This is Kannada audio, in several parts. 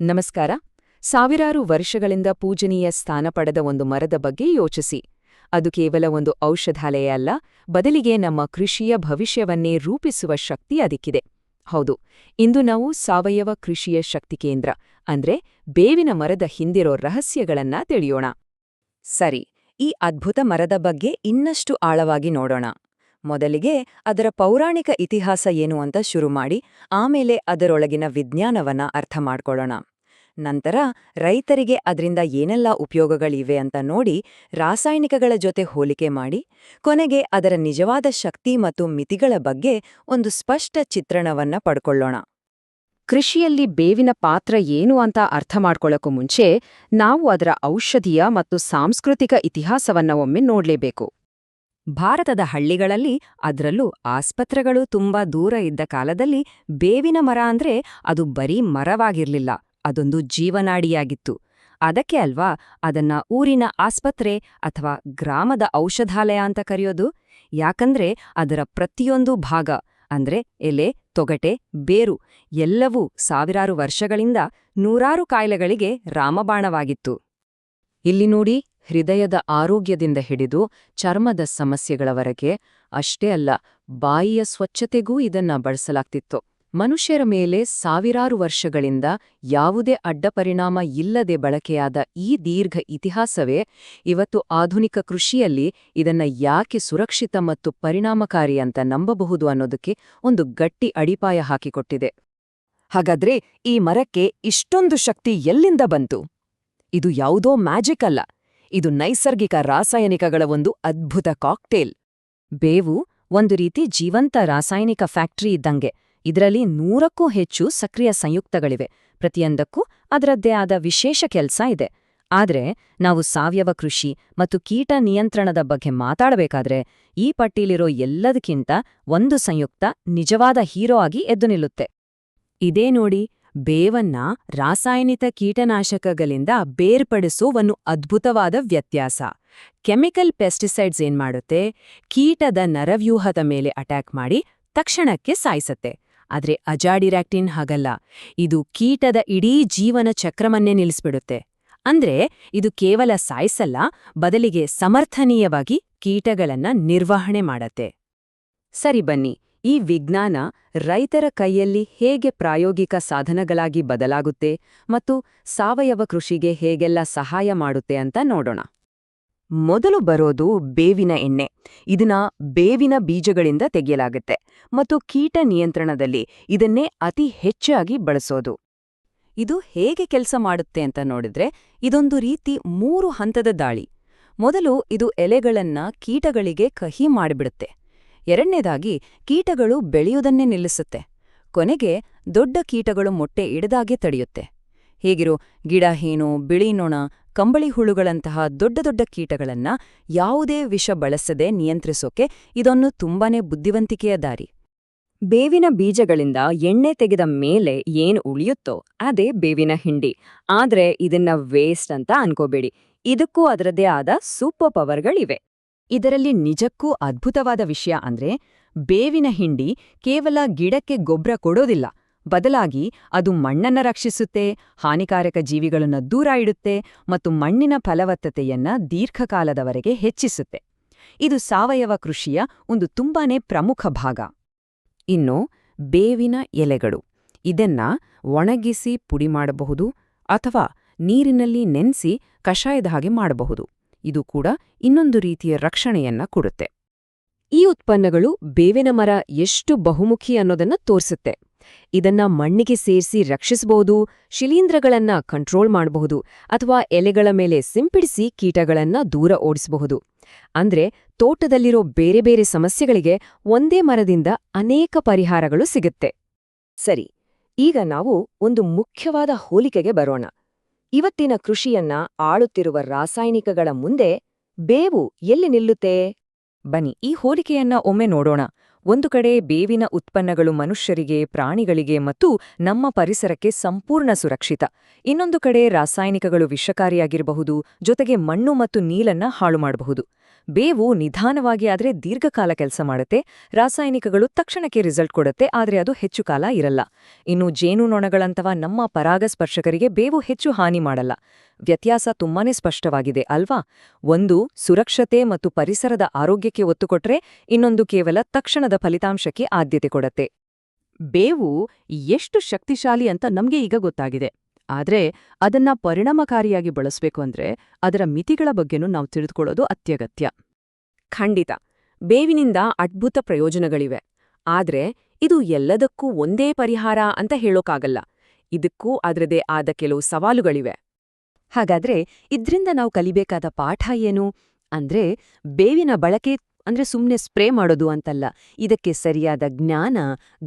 ನಮಸ್ಕಾರ. ಸಾವಿರಾರು ವರ್ಷಗಳಿಂದ ಪೂಜನೀಯ ಸ್ಥಾನ ಪಡೆದ ಒಂದು ಮರದ ಬಗ್ಗೆ ಯೋಚಿಸಿ. ಅದು ಕೇವಲ ಒಂದು ಔಷಧಾಲಯ ಅಲ್ಲ, ಬದಲಿಗೆ ನಮ್ಮ ಕೃಷಿಯ ಭವಿಷ್ಯವನ್ನೇ ರೂಪಿಸುವ ಶಕ್ತಿ ಅದಕ್ಕಿದೆ. ಹೌದು, ಇಂದು ನಾವು ಸಾವಯವ ಕೃಷಿಯ ಶಕ್ತಿ ಕೇಂದ್ರ ಅಂದ್ರೆ ಬೇವಿನ ಮರದ ಹಿಂದಿರೋ ರಹಸ್ಯಗಳನ್ನ ತಿಳಿಯೋಣ. ಸರಿ, ಈ ಅದ್ಭುತ ಮರದ ಬಗ್ಗೆ ಇನ್ನಷ್ಟು ಆಳವಾಗಿ ನೋಡೋಣ. ಮೊದಲಿಗೆ ಅದರ ಪೌರಾಣಿಕ ಇತಿಹಾಸ ಏನು ಅಂತ ಶುರು ಮಾಡಿ, ಆಮೇಲೆ ಅದರೊಳಗಿನ ವಿಜ್ಞಾನವನ್ನ ಅರ್ಥ ಮಾಡ್ಕೊಳ್ಳೋಣ. ನಂತರ ರೈತರಿಗೆ ಅದರಿಂದ ಏನೆಲ್ಲ ಉಪಯೋಗಗಳಿವೆ ಅಂತ ನೋಡಿ, ರಾಸಾಯನಿಕಗಳ ಜೊತೆ ಹೋಲಿಕೆ ಮಾಡಿ, ಕೊನೆಗೆ ಅದರ ನಿಜವಾದ ಶಕ್ತಿ ಮತ್ತು ಮಿತಿಗಳ ಬಗ್ಗೆ ಒಂದು ಸ್ಪಷ್ಟ ಚಿತ್ರಣವನ್ನ ಪಡ್ಕೊಳ್ಳೋಣ. ಕೃಷಿಯಲ್ಲಿ ಬೇವಿನ ಪಾತ್ರ ಏನು ಅಂತ ಅರ್ಥ ಮಾಡ್ಕೊಳ್ಳೋಕ್ಕೂ ಮುಂಚೆ ನಾವು ಅದರ ಔಷಧೀಯ ಮತ್ತು ಸಾಂಸ್ಕೃತಿಕ ಇತಿಹಾಸವನ್ನ ಒಮ್ಮೆ ನೋಡ್ಲೇಬೇಕು. ಭಾರತದ ಹಳ್ಳಿಗಳಲ್ಲಿ, ಅದರಲ್ಲೂ ಆಸ್ಪತ್ರೆಗಳು ತುಂಬಾ ದೂರ ಇದ್ದ ಕಾಲದಲ್ಲಿ, ಬೇವಿನ ಮರ ಅಂದ್ರೆ ಅದು ಬರೀ ಮರವಾಗಿರ್ಲಿಲ್ಲ, ಅದೊಂದು ಜೀವನಾಡಿಯಾಗಿತ್ತು. ಅದಕ್ಕೆ ಅಲ್ವಾ ಅದನ್ನ ಊರಿನ ಆಸ್ಪತ್ರೆ ಅಥವಾ ಗ್ರಾಮದ ಔಷಧಾಲಯ ಅಂತ ಕರೆಯೋದು. ಯಾಕಂದ್ರೆ ಅದರ ಪ್ರತಿಯೊಂದು ಭಾಗ ಅಂದ್ರೆ ಎಲೆ, ತೊಗಟೆ, ಬೇರು ಎಲ್ಲವೂ ಸಾವಿರಾರು ವರ್ಷಗಳಿಂದ ನೂರಾರು ಕಾಯಿಲೆಗಳಿಗೆ ರಾಮಬಾಣವಾಗಿತ್ತು. ಇಲ್ಲಿ ನೋಡಿ, ಹೃದಯದ ಆರೋಗ್ಯದಿಂದ ಹಿಡಿದು ಚರ್ಮದ ಸಮಸ್ಯೆಗಳವರೆಗೆ, ಅಷ್ಟೇ ಅಲ್ಲ, ಬಾಯಿಯ ಸ್ವಚ್ಛತೆಗೂ ಇದನ್ನ ಬಳಸಲಾಗ್ತಿತ್ತು. ಮನುಷ್ಯರ ಮೇಲೆ ಸಾವಿರಾರು ವರ್ಷಗಳಿಂದ ಯಾವುದೇ ಅಡ್ಡಪರಿಣಾಮ ಇಲ್ಲದೆ ಬಳಕೆಯಾದ ಈ ದೀರ್ಘ ಇತಿಹಾಸವೇ ಇವತ್ತು ಆಧುನಿಕ ಕೃಷಿಯಲ್ಲಿ ಇದನ್ನ ಯಾಕೆ ಸುರಕ್ಷಿತ ಮತ್ತು ಪರಿಣಾಮಕಾರಿ ಅಂತ ನಂಬಬಹುದು ಅನ್ನೋದಕ್ಕೆ ಒಂದು ಗಟ್ಟಿ ಅಡಿಪಾಯ ಹಾಕಿಕೊಟ್ಟಿದೆ. ಹಾಗಾದ್ರೆ ಈ ಮರಕ್ಕೆ ಇಷ್ಟೊಂದು ಶಕ್ತಿ ಎಲ್ಲಿಂದ ಬಂತು? ಇದು ಯಾವುದೋ ಮ್ಯಾಜಿಕ್ ಅಲ್ಲ, ಇದು ನೈಸರ್ಗಿಕ ರಾಸಾಯನಿಕಗಳ ಒಂದು ಅದ್ಭುತ ಕಾಕ್ಟೇಲ್. ಬೇವು ಒಂದು ರೀತಿ ಜೀವಂತ ರಾಸಾಯನಿಕ ಫ್ಯಾಕ್ಟರಿ ಇದ್ದಂಗೆ. ಇದರಲ್ಲಿ 100ಕ್ಕೂ ಹೆಚ್ಚು ಸಕ್ರಿಯ ಸಂಯುಕ್ತಗಳಿವೆ, ಪ್ರತಿಯೊಂದಕ್ಕೂ ಅದರದ್ದೇ ಆದ ವಿಶೇಷ ಕೆಲಸ ಇದೆ. ಆದ್ರೆ ನಾವು ಸಾವಯವ ಕೃಷಿ ಮತ್ತು ಕೀಟ ನಿಯಂತ್ರಣದ ಬಗ್ಗೆ ಮಾತಾಡಬೇಕಾದ್ರೆ, ಈ ಪಟ್ಟಿಲಿರೋ ಎಲ್ಲದಕ್ಕಿಂತ ಒಂದು ಸಂಯುಕ್ತ ನಿಜವಾದ ಹೀರೋ ಆಗಿ ಎದ್ದು ನಿಲ್ಲುತ್ತೆ. ಇದೇ ನೋಡಿ, ಬೇವನ್ನ ರಾಸಾಯನಿಕ ಕೀಟನಾಶಕಗಳಿಂದ ಬೇರ್ಪಡಿಸೋ ಒಂದು ಅದ್ಭುತವಾದ ವ್ಯತ್ಯಾಸ. ಕೆಮಿಕಲ್ ಪೆಸ್ಟಿಸೈಡ್ಸ್ ಏನ್ಮಾಡುತ್ತೆ, ಕೀಟದ ನರವ್ಯೂಹದ ಮೇಲೆ ಅಟ್ಯಾಕ್ ಮಾಡಿ ತಕ್ಷಣಕ್ಕೆ ಸಾಯಿಸತ್ತೆ. ಆದ್ರೆ ಅಜಾಡಿರಾಕ್ಟಿನ್ ಹಾಗಲ್ಲ, ಇದು ಕೀಟದ ಇಡೀ ಜೀವನ ಚಕ್ರವನ್ನೇ ನಿಲ್ಲಿಸ್ಬಿಡುತ್ತೆ. ಅಂದ್ರೆ ಇದು ಕೇವಲ ಸಾಯಿಸಲ್ಲ, ಬದಲಿಗೆ ಸಮರ್ಥನೀಯವಾಗಿ ಕೀಟಗಳನ್ನ ನಿರ್ವಹಣೆ ಮಾಡತ್ತೆ. ಸರಿ, ಬನ್ನಿ, ಈ ವಿಜ್ಞಾನ ರೈತರ ಕೈಯಲ್ಲಿ ಹೇಗೆ ಪ್ರಾಯೋಗಿಕ ಸಾಧನಗಳಾಗಿ ಬದಲಾಗುತ್ತೆ ಮತ್ತು ಸಾವಯವ ಕೃಷಿಗೆ ಹೇಗೆಲ್ಲ ಸಹಾಯ ಮಾಡುತ್ತೆ ಅಂತ ನೋಡೋಣ. ಮೊದಲು ಬರೋದು ಬೇವಿನ ಎಣ್ಣೆ. ಇದನ್ನ ಬೇವಿನ ಬೀಜಗಳಿಂದ ತೆಗೆಯಲಾಗುತ್ತೆ ಮತ್ತು ಕೀಟ ನಿಯಂತ್ರಣದಲ್ಲಿ ಇದನ್ನೇ ಅತಿ ಹೆಚ್ಚಾಗಿ ಬಳಸೋದು. ಇದು ಹೇಗೆ ಕೆಲಸ ಮಾಡುತ್ತೆ ಅಂತ ನೋಡಿದ್ರೆ, ಇದೊಂದು ರೀತಿ 3 ಹಂತದ ದಾಳಿ. ಮೊದಲು ಇದು ಎಲೆಗಳನ್ನ ಕೀಟಗಳಿಗೆ ಕಹಿ ಮಾಡಿಬಿಡುತ್ತೆ. ಎರಡನೇದಾಗಿ ಕೀಟಗಳು ಬೆಳೆಯುವುದನ್ನೇ ನಿಲ್ಲಿಸುತ್ತೆ. ಕೊನೆಗೆ ದೊಡ್ಡ ಕೀಟಗಳು ಮೊಟ್ಟೆ ಇಡದಾಗೆ ತಡೆಯುತ್ತೆ. ಹೇಗಿರೋ ಗಿಡ ಹೇನು, ಬಿಳಿ ನೊಣ, ಕಂಬಳಿ ಹುಳುಗಳಂತಹ ದೊಡ್ಡ ದೊಡ್ಡ ಕೀಟಗಳನ್ನ ಯಾವುದೇ ವಿಷ ಬಳಸದೆ ನಿಯಂತ್ರಿಸೋಕೆ ಇದೊಂದು ತುಂಬಾನೇ ಬುದ್ಧಿವಂತಿಕೆಯ ದಾರಿ. ಬೇವಿನ ಬೀಜಗಳಿಂದ ಎಣ್ಣೆ ತೆಗೆದ ಮೇಲೆ ಏನು ಉಳಿಯುತ್ತೋ ಅದೇ ಬೇವಿನ ಹಿಂಡಿ. ಆದ್ರೆ ಇದನ್ನ ವೇಸ್ಟ್ ಅಂತ ಅನ್ಕೋಬೇಡಿ, ಇದಕ್ಕೂ ಅದರದ್ದೇ ಆದ ಸೂಪರ್ ಪವರ್ಗಳಿವೆ. ಇದರಲ್ಲಿ ನಿಜಕ್ಕೂ ಅದ್ಭುತವಾದ ವಿಷಯ ಅಂದ್ರೆ, ಬೇವಿನ ಹಿಂಡಿ ಕೇವಲ ಗಿಡಕ್ಕೆ ಗೊಬ್ಬರ ಕೊಡೋದಿಲ್ಲ, ಬದಲಾಗಿ ಅದು ಮಣ್ಣನ್ನ ರಕ್ಷಿಸುತ್ತೆ, ಹಾನಿಕಾರಕ ಜೀವಿಗಳನ್ನ ದೂರ ಇಡುತ್ತೆ ಮತ್ತು ಮಣ್ಣಿನ ಫಲವತ್ತತೆಯನ್ನ ದೀರ್ಘಕಾಲದವರೆಗೆ ಹೆಚ್ಚಿಸುತ್ತೆ. ಇದು ಸಾವಯವ ಕೃಷಿಯ ಒಂದು ತುಂಬಾನೇ ಪ್ರಮುಖ ಭಾಗ. ಇನ್ನು ಬೇವಿನ ಎಲೆಗಳು, ಇದನ್ನ ಒಣಗಿಸಿ ಪುಡಿ ಮಾಡಬಹುದು ಅಥವಾ ನೀರಿನಲ್ಲಿ ನೆನೆಸಿ ಕಷಾಯದ ಹಾಗೆ ಮಾಡಬಹುದು. ಇದು ಕೂಡ ಇನ್ನೊಂದು ರೀತಿಯ ರಕ್ಷಣೆಯನ್ನ ಕೊಡುತ್ತೆ. ಈ ಉತ್ಪನ್ನಗಳು ಬೇವಿನ ಮರ ಎಷ್ಟು ಬಹುಮುಖಿ ಅನ್ನೋದನ್ನ ತೋರಿಸುತ್ತೆ. ಇದನ್ನ ಮಣ್ಣಿಗೆ ಸೇರಿಸಿ ರಕ್ಷಿಸಬಹುದು, ಶಿಲೀಂಧ್ರಗಳನ್ನ ಕಂಟ್ರೋಲ್ ಮಾಡಬಹುದು ಅಥವಾ ಎಲೆಗಳ ಮೇಲೆ ಸಿಂಪಡಿಸಿ ಕೀಟಗಳನ್ನ ದೂರ ಓಡಿಸಬಹುದು. ಅಂದ್ರೆ ತೋಟದಲ್ಲಿರೋ ಬೇರೆ ಬೇರೆ ಸಮಸ್ಯೆಗಳಿಗೆ ಒಂದೇ ಮರದಿಂದ ಅನೇಕ ಪರಿಹಾರಗಳು ಸಿಗುತ್ತೆ. ಸರಿ, ಈಗ ನಾವು ಒಂದು ಮುಖ್ಯವಾದ ಹೋಲಿಕೆಗೆ ಬರೋಣ. ಇವತ್ತಿನ ಕೃಷಿಯನ್ನ ಆಳುತ್ತಿರುವ ರಾಸಾಯನಿಕಗಳ ಮುಂದೆ ಬೇವು ಎಲ್ಲಿ ನಿಲ್ಲುತ್ತೆ? ಬನ್ನಿ, ಈ ಹೋಲಿಕೆಯನ್ನ ಒಮ್ಮೆ ನೋಡೋಣ. ಒಂದು ಕಡೆ ಬೇವಿನ ಉತ್ಪನ್ನಗಳು ಮನುಷ್ಯರಿಗೆ, ಪ್ರಾಣಿಗಳಿಗೆ ಮತ್ತು ನಮ್ಮ ಪರಿಸರಕ್ಕೆ ಸಂಪೂರ್ಣ ಸುರಕ್ಷಿತ. ಇನ್ನೊಂದು ಕಡೆ ರಾಸಾಯನಿಕಗಳು ವಿಷಕಾರಿಯಾಗಿರಬಹುದು, ಜೊತೆಗೆ ಮಣ್ಣು ಮತ್ತು ನೀರನ್ನ ಹಾಳು ಮಾಡಬಹುದು. ಬೇವು ನಿಧಾನವಾಗಿ ಆದರೆ ದೀರ್ಘಕಾಲ ಕೆಲಸ ಮಾಡುತ್ತೆ, ರಾಸಾಯನಿಕಗಳು ತಕ್ಷಣಕ್ಕೆ ರಿಸಲ್ಟ್ ಕೊಡುತ್ತೆ, ಆದರೆ ಅದು ಹೆಚ್ಚು ಕಾಲ ಇರಲ್ಲ. ಇನ್ನು ಜೇನುನೊಣಗಳಂತವ ನಮ್ಮ ಪರಾಗಸ್ಪರ್ಶಕರಿಗೆ ಬೇವು ಹೆಚ್ಚು ಹಾನಿ ಮಾಡಲ್ಲ. ವ್ಯತ್ಯಾಸ ತುಂಬಾನೇ ಸ್ಪಷ್ಟವಾಗಿದೆ ಅಲ್ವಾ? ಒಂದು ಸುರಕ್ಷತೆ ಮತ್ತು ಪರಿಸರದ ಆರೋಗ್ಯಕ್ಕೆ ಒತ್ತು ಕೊಟ್ರೆ, ಇನ್ನೊಂದು ಕೇವಲ ತಕ್ಷಣದ ಫಲಿತಾಂಶಕ್ಕೆ ಆದ್ಯತೆ ಕೊಡತ್ತೆ. ಬೇವು ಎಷ್ಟು ಶಕ್ತಿಶಾಲಿ ಅಂತ ನಮ್ಗೆ ಈಗ ಗೊತ್ತಾಗಿದೆ. ಆದ್ರೆ ಅದನ್ನ ಪರಿಣಾಮಕಾರಿಯಾಗಿ ಬಳಸ್ಬೇಕು ಅಂದ್ರೆ ಅದರ ಮಿತಿಗಳ ಬಗ್ಗೆನೂ ನಾವು ತಿಳಿದುಕೊಳ್ಳೋದು ಅತ್ಯಗತ್ಯ. ಖಂಡಿತ, ಬೇವಿನಿಂದ ಅದ್ಭುತ ಪ್ರಯೋಜನಗಳಿವೆ. ಆದ್ರೆ ಇದು ಎಲ್ಲದಕ್ಕೂ ಒಂದೇ ಪರಿಹಾರ ಅಂತ ಹೇಳೋಕ್ಕಾಗಲ್ಲ. ಇದಕ್ಕೂ ಅದರದೇ ಆದ ಕೆಲವು ಸವಾಲುಗಳಿವೆ. ಹಾಗಾದ್ರೆ ಇದ್ರಿಂದ ನಾವು ಕಲಿಬೇಕಾದ ಪಾಠ ಏನು? ಅಂದ್ರೆ ಬೇವಿನ ಬಳಕೆ ಅಂದ್ರೆ ಸುಮ್ನೆ ಸ್ಪ್ರೇ ಮಾಡೋದು ಅಂತಲ್ಲ, ಇದಕ್ಕೆ ಸರಿಯಾದ ಜ್ಞಾನ,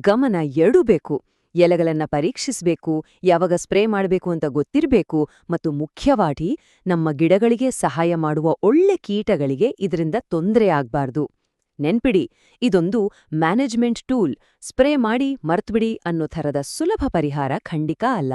ಗಮನ ಎರಡೂ ಬೇಕು. ಎಲೆಗಳನ್ನ ಪರೀಕ್ಷಿಸ್ಬೇಕು, ಯಾವಾಗ ಸ್ಪ್ರೇ ಮಾಡಬೇಕು ಅಂತ ಗೊತ್ತಿರಬೇಕು, ಮತ್ತು ಮುಖ್ಯವಾಗಿ ನಮ್ಮ ಗಿಡಗಳಿಗೆ ಸಹಾಯ ಮಾಡುವ ಒಳ್ಳೆ ಕೀಟಗಳಿಗೆ ಇದರಿಂದ ತೊಂದರೆ ಆಗ್ಬಾರ್ದು. ನೆನ್ಪಿಡಿ, ಇದೊಂದು ಮ್ಯಾನೇಜ್ಮೆಂಟ್ ಟೂಲ್. ಸ್ಪ್ರೇ ಮಾಡಿ ಮರ್ತ್ಬಿಡಿ ಅನ್ನೋ ಥರದ ಸುಲಭ ಪರಿಹಾರ ಖಂಡಿತ ಅಲ್ಲ.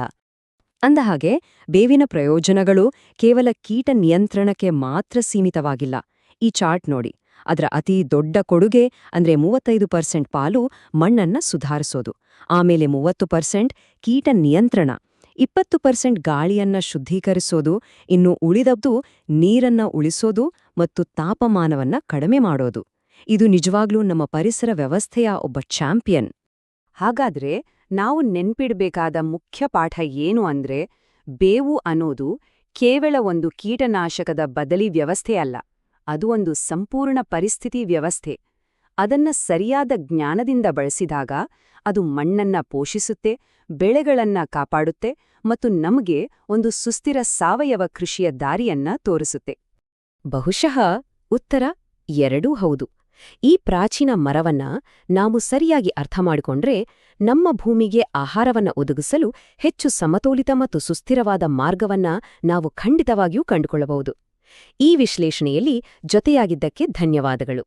ಅಂದಹಾಗೆ ಬೇವಿನ ಪ್ರಯೋಜನಗಳು ಕೇವಲ ಕೀಟ ನಿಯಂತ್ರಣಕ್ಕೆ ಮಾತ್ರ ಸೀಮಿತವಾಗಿಲ್ಲ. ಈ ಚಾರ್ಟ್ ನೋಡಿ, ಅದರ ಅತಿ ದೊಡ್ಡ ಕೊಡುಗೆ ಅಂದ್ರೆ 35% ಪಾಲು ಮಣ್ಣನ್ನ ಸುಧಾರಿಸೋದು, ಆಮೇಲೆ 30% ಕೀಟ ನಿಯಂತ್ರಣ, 20% ಗಾಳಿಯನ್ನ ಶುದ್ಧೀಕರಿಸೋದು, ಇನ್ನು ಉಳಿದದ್ದು ನೀರನ್ನ ಉಳಿಸೋದು ಮತ್ತು ತಾಪಮಾನವನ್ನ ಕಡಿಮೆ ಮಾಡೋದು. ಇದು ನಿಜವಾಗ್ಲೂ ನಮ್ಮ ಪರಿಸರ ವ್ಯವಸ್ಥೆಯ ಒಬ್ಬ ಚಾಂಪಿಯನ್. ಹಾಗಾದ್ರೆ ನಾವು ನೆನ್ಪಿಡ್ಬೇಕಾದ ಮುಖ್ಯ ಪಾಠ ಏನು ಅಂದ್ರೆ, ಬೇವು ಅನ್ನೋದು ಕೇವಲ ಒಂದು ಕೀಟನಾಶಕದ ಬದಲಿ ವ್ಯವಸ್ಥೆಯಲ್ಲ, ಅದು ಒಂದು ಸಂಪೂರ್ಣ ಪರಿಸ್ಥಿತಿ ವ್ಯವಸ್ಥೆ. ಅದನ್ನ ಸರಿಯಾದ ಜ್ಞಾನದಿಂದ ಬಳಸಿದಾಗ ಅದು ಮಣ್ಣನ್ನ ಪೋಷಿಸುತ್ತೆ, ಬೆಳೆಗಳನ್ನ ಕಾಪಾಡುತ್ತೆ ಮತ್ತು ನಮಗೆ ಒಂದು ಸುಸ್ಥಿರ ಸಾವಯವ ಕೃಷಿಯ ದಾರಿಯನ್ನ ತೋರಿಸುತ್ತೆ. ಬಹುಶಃ ಉತ್ತರ ಎರಡೂ ಹೌದು. ಈ ಪ್ರಾಚೀನ ಮರವನ್ನ ನಾವು ಸರಿಯಾಗಿ ಅರ್ಥಮಾಡಿಕೊಂಡ್ರೆ ನಮ್ಮ ಭೂಮಿಗೆ ಆಹಾರವನ್ನ ಒದಗಿಸಲು ಹೆಚ್ಚು ಸಮತೋಲಿತ ಮತ್ತು ಸುಸ್ಥಿರವಾದ ಮಾರ್ಗವನ್ನ ನಾವು ಖಂಡಿತವಾಗಿಯೂ ಕಂಡುಕೊಳ್ಳಬಹುದು. ಈ ವಿಶ್ಲೇಷಣೆಯಲ್ಲಿ ಜೊತೆಯಾಗಿದ್ದಕ್ಕೆ ಧನ್ಯವಾದಗಳು.